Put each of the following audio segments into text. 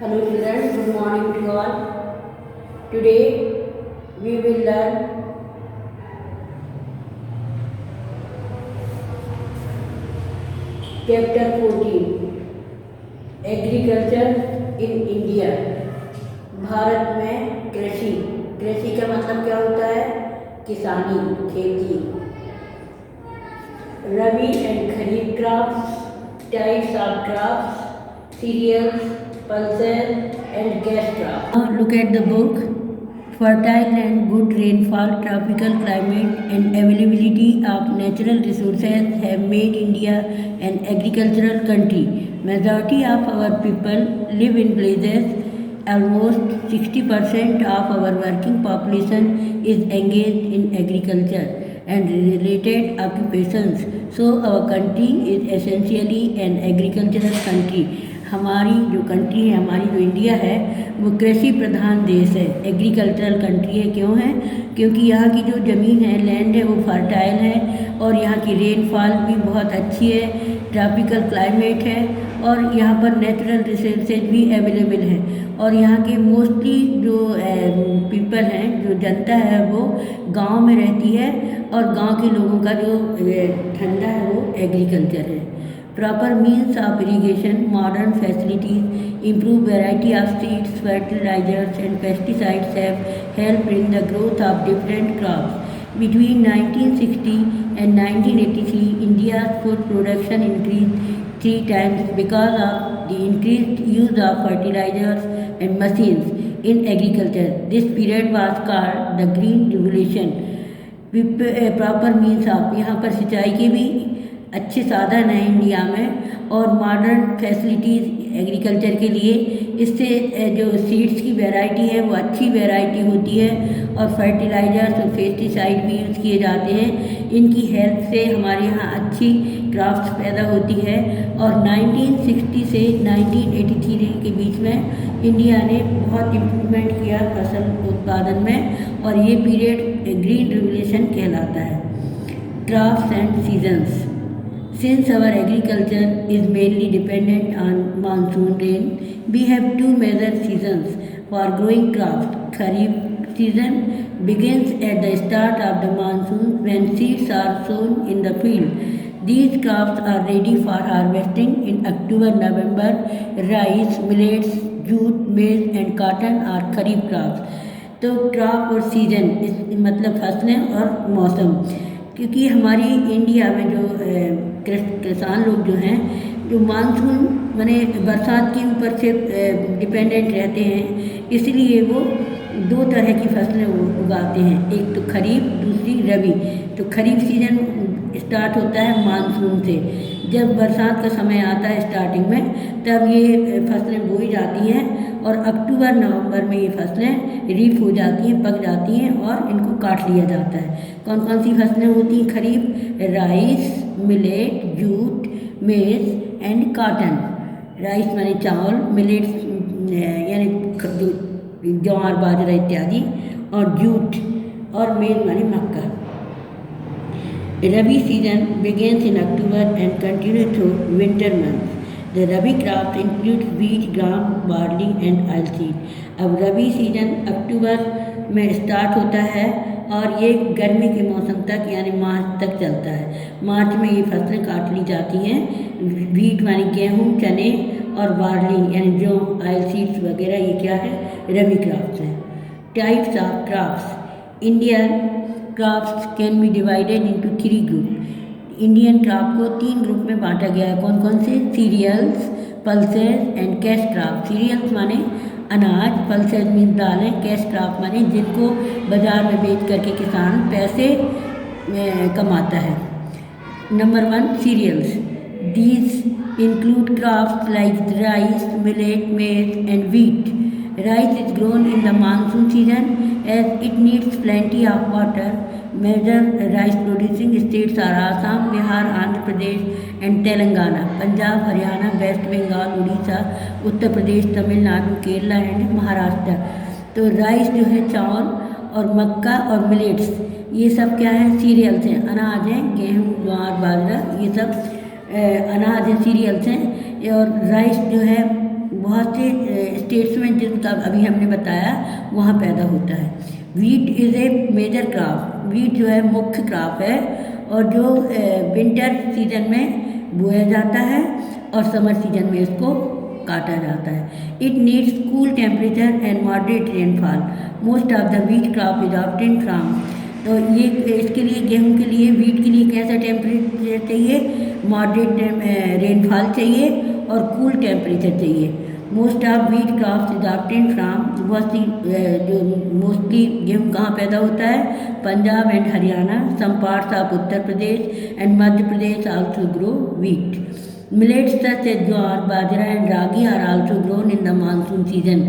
Hello children, good morning to all. Today we will learn chapter 14 Agriculture in India. Bharat में कृषि का मतलब क्या होता है? किसानी, खेती. Rabi and kharif crops, types of crops, cereals, pulses and gas crops. Now look at the book. Fertile land, good rainfall, tropical climate and availability of natural resources have made India an agricultural country. Majority of our people live in villages. Almost 60% of our working population is engaged in agriculture and related occupations. So our country is essentially an agricultural country. हमारी जो country है, हमारी जो India है, वो कृषि प्रधान देश है, एग्रीकल्चरल कंट्री है. क्यों है? क्योंकि यहाँ की जो ज़मीन है, लैंड है, वो फर्टाइल है और यहाँ की रेनफॉल भी बहुत अच्छी है, ट्रॉपिकल क्लाइमेट है और यहाँ पर नेचुरल रिसोर्सेज भी अवेलेबल है. और यहाँ के मोस्टली जो पीपल हैं, जो जनता है, वो गांव में रहती है और गांव के लोगों का जो धंधा है वो एग्रीकल्चर है. Proper means of irrigation, modern facilities, improved variety of seeds, fertilizers and pesticides have helped in the growth of different crops. Between 1960 and 1983, India's food production increased 3 times because of the increased use of fertilizers and machines in agriculture. This period was called the Green Revolution. Proper means of, यहाँ पर सिंचाई के भी अच्छे साधन हैं India में और मॉडर्न फैसिलिटीज़ एग्रीकल्चर के लिए. इससे जो सीड्स की वैरायटी है वो अच्छी वैरायटी होती है और फर्टिलाइजर्स और पेस्टिसाइड भी यूज़ किए जाते हैं. इनकी हेल्प से हमारे यहाँ अच्छी क्रॉप्स पैदा होती है. और 1960 से 1983 के बीच में इंडिया ने बहुत इम्प्रूवमेंट किया फसल उत्पादन में और ये पीरियड ग्रीन रिवोल्यूशन कहलाता है. Crops and seasons. Since our agriculture is mainly dependent on monsoon rain, we have 2 major seasons for growing crops. Kharif season begins at the start of the monsoon when seeds are sown in the field. These crops are ready for harvesting in October-November. Rice, millets, jute, maize and cotton are kharif crops. तो crop और season मतलब फसलें और मौसम. क्योंकि हमारी India में जो किसान लोग जो हैं, जो मानसून माने बरसात के ऊपर से डिपेंडेंट रहते हैं, इसलिए वो 2 तरह की फसलें उगाते हैं, एक तो खरीफ, दूसरी रबी. तो खरीफ सीजन स्टार्ट होता है मानसून से. जब बरसात का समय आता है स्टार्टिंग में, तब ये फसलें बोई जाती हैं और अक्टूबर नवंबर में ये फसलें रीफ हो जाती हैं, पक जाती हैं और इनको काट लिया जाता है. कौन कौन सी फसलें होती हैं खरीफ? राइस, मिलेट, जूट, मेज एंड कॉटन. राइस माने चावल, मिलेट्स यानी ज्वार, बाजरा इत्यादि, और जूट और मेज माने मक्का. Rabi season begins in October and continues through winter months. The Rabi crops include wheat, gram, barley and oilseed. अब रबी सीजन अक्टूबर में स्टार्ट होता है और ये गर्मी के मौसम तक यानी मार्च तक चलता है. मार्च में ये फसलें काट ली जाती हैं. व्हीट मानी गेहूँ, चने और बार्ली यानी जौ, ऑयलसीड्स वगैरह ये क्या है? रबी क्रॉप्स हैं. Types of crops. Indian crops can be divided into 3 group. Indian crop को 3 ग्रुप में बांटा गया है. कौन कौन से? Cereals, pulses and cash crop. Cereals माने अनाज, पल्सेस मीन दालें, कैश क्रॉप माने जिनको बाज़ार में बेच करके किसान पैसे कमाता है. Number 1 cereals. These include crops like rice, millet, maize and wheat. Rice is grown in the monsoon season as it needs plenty of water. Major rice producing states are Assam, Bihar, Andhra Pradesh and Telangana. Punjab, Haryana, West Bengal, Odisha, Uttar Pradesh, Tamil Nadu, Kerala and Maharashtra. तो rice जो है चावल और मक्का और millets ये सब क्या है? सीरियल्स हैं, अनाज हैं, गेहूँ, ज्वार, बाजरा ये सब अनाज हैं, सीरियल्स हैं. और राइस जो है बहुत से स्टेट्स में जिनका अभी हमने बताया वहाँ पैदा होता है। Wheat is a major crop, wheat जो है मुख्य क्रॉप है और जो विंटर सीजन में बोया जाता है और समर सीजन में इसको काटा जाता है। It needs cool temperature and moderate rainfall, most of the wheat crop is obtained from. तो ये इसके लिए गेहूं के लिए वीट के लिए कैसा टेम्परेचर चाहिए, मॉडरेट रेनफॉल चाहिए और कूल टेम्परेचर चाहिए। Most of wheat crops is obtained from, बहुत सी जो मोस्टली गेहूँ कहाँ पैदा होता है, Punjab and Haryana, some parts of Uttar Pradesh and Madhya Pradesh also grow wheat. Millets such as jowar, bajra and ragi are also grown in the monsoon season.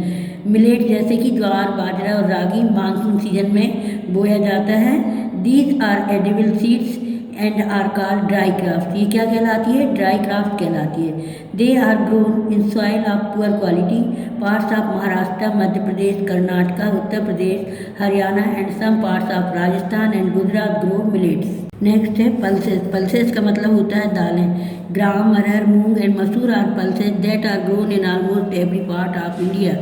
Millet जैसे कि ज्वार, बाजरा और रागी मानसून सीजन में बोया जाता है। These are edible seeds and are called dry craft, ये क्या कहलाती है, ड्राई क्राफ्ट कहलाती है। They are grown in soil of poor quality, parts of Maharashtra, Madhya Pradesh, Karnataka, Uttar Pradesh, Haryana and some parts of Rajasthan and Gujarat grow millets. Next है पल्सेस। पल्सेस का मतलब होता है दालें। Gram, arhar, moong and masoor are pulses that are grown in almost every part of India.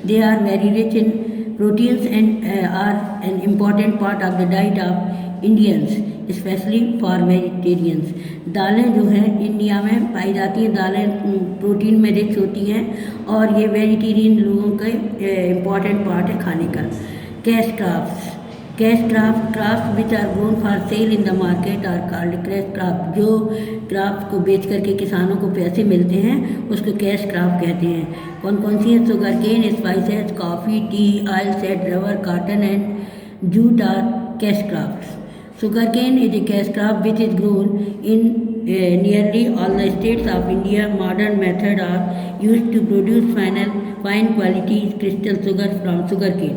They are very rich in proteins and are an important part of the diet of Indians, especially for vegetarians. दालें जो हैं India में पाई जाती हैं, दालें protein में rich होती हैं और ये वेजिटेरियन लोगों का इम्पॉर्टेंट पार्ट है खाने का। Cash crops, cash crops which are grown for sale in the market are called cash crop. जो क्रॉप्स को बेच करके किसानों को पैसे मिलते हैं उसको कैश क्रॉप कहते हैं। कौन कौन सी हैं, sugar cane, spices, coffee, tea, oil seed, rubber, cotton and jute are cash crops. Sugarcane is a cash crop which is grown in nearly all the states of India. Modern methods are used to produce fine quality crystal sugar from sugarcane.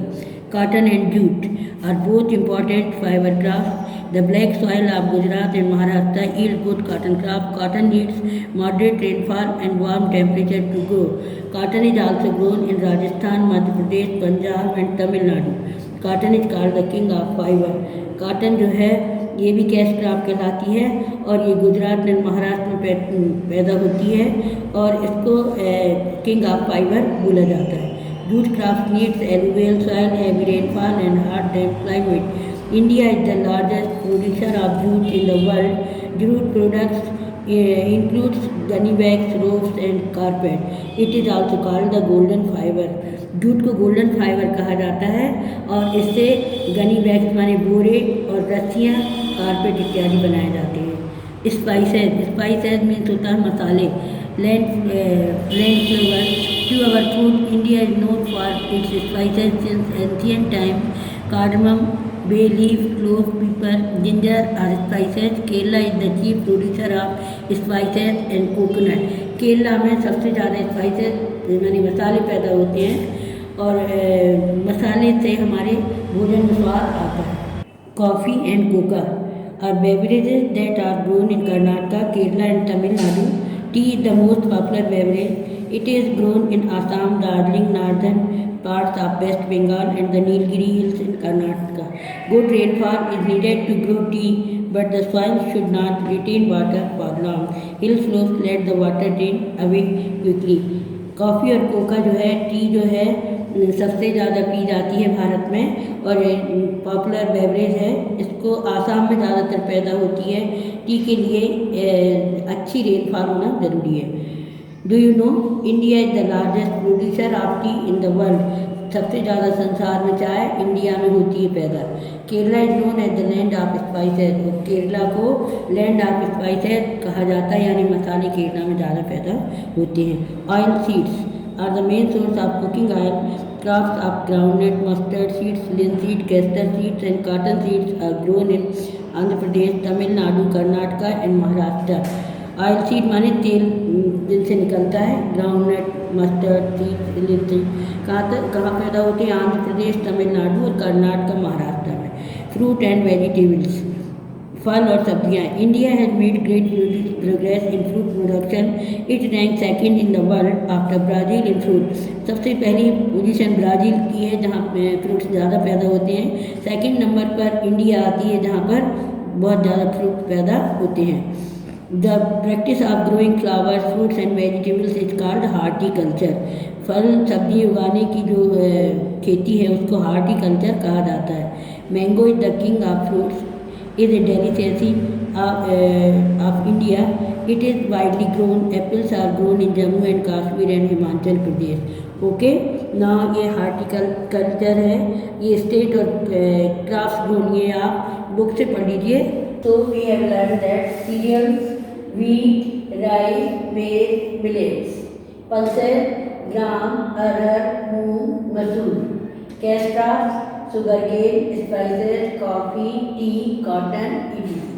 Cotton and jute are both important fiber crops. The black soil of Gujarat and Maharashtra yield good cotton crop. Cotton needs moderate rainfall and warm temperature to grow. Cotton is also grown in Rajasthan, Madhya Pradesh, Punjab and Tamil Nadu. Cotton is called the king of fiber. Cotton जो है ये भी cash crop कहलाती है और ये Gujarat and Maharashtra में पैदा होती है और इसको किंग ऑफ फाइबर बोला जाता है। Jute crop needs alluvial soil, heavy rainfall and hot dense climate. India is the largest producer of jute in the world. Jute products includes gunny bags, ropes and carpet. It is also called the golden fiber. Jute को golden fibre कहा जाता है और इससे Ghani bags माने बोरे और रस्सियाँ, कारपेट इत्यादि बनाए जाते हैं। स्पाइसेस मीन्स होता है मसाले। Lend flavour to our food. India is known for its spices since ancient time. Cardamom, bay leaf, clove, pepper, ginger are spices. Kerala is the chief producer of spices and coconut. Kerala में सबसे ज़्यादा spices यानी मसाले पैदा होते हैं और मसाले से हमारे भोजन में स्वाद आता है। Coffee and Coca are beverages that are grown in Karnataka, Kerala and Tamil Nadu. Tea is the most popular beverage. It is grown in Assam, Darjeeling, northern parts of West Bengal and the Nilgiri Hills in Karnataka. Good rainfall is needed to grow tea, but the soil should not retain water for long. Hill slopes let the water drain away quickly. Coffee और Coca जो है, T जो है सबसे ज़्यादा P जाती है भारत में और पॉपुलर बेवरेज है। इसको आसाम में ज़्यादातर पैदा होती है। टी के लिए अच्छी रेनफॉल होना ज़रूरी है। Do you know India is the largest producer of T in the world. सबसे ज़्यादा संसार में चाय इंडिया में होती है पैदा। Kerala is known as the land of spices. Kerala को लैंड ऑफ स्पाइसेस कहा जाता है, यानी मसाले केरला में ज़्यादा पैदा होते हैं। Oil seeds are the main source of cooking oil. Crops of groundnut, mustard seeds, linseed, castor seeds and cotton seeds are grown in Andhra Pradesh, Tamil Nadu, Karnataka and Maharashtra. Oil seed माने तेल जिनसे निकलता है। Groundnut, mustard seed, linseed कहाँ पैदा होते हैं, आंध्र प्रदेश, तमिलनाडु और कर्नाटक, महाराष्ट्र में। फ्रूट एंड वेजिटेबल्स, फल और सब्जियाँ। India has made great progress in fruit production. It rank second in the world after Brazil in fruit. सबसे पहली पोजीशन ब्राज़ील की है जहाँ फ्रूट्स ज़्यादा पैदा होते हैं। सेकंड नंबर पर इंडिया आती है जहाँ पर बहुत ज़्यादा फ्रूट पैदा होते हैं। The practice of growing flowers, fruits and vegetables is called horticulture. फल सब्जी उगाने की जो खेती है उसको हॉर्टिकल्चर कहा जाता है. Mango is the king of fruits, is a delicacy of India. It is widely grown. Apples are grown in Jammu and Kashmir and Himachal Pradesh. Okay ना, ये हॉर्टिकल्चर है, ये स्टेट और क्राफ्ट जोन ये आप बुक से पढ़ लीजिए. तो we have learn that cereals, wheat, rice, maize, millets, pulses, gram, arhar, moong, masoor, cash crops, sugarcane, spices, coffee, tea, cotton, etc.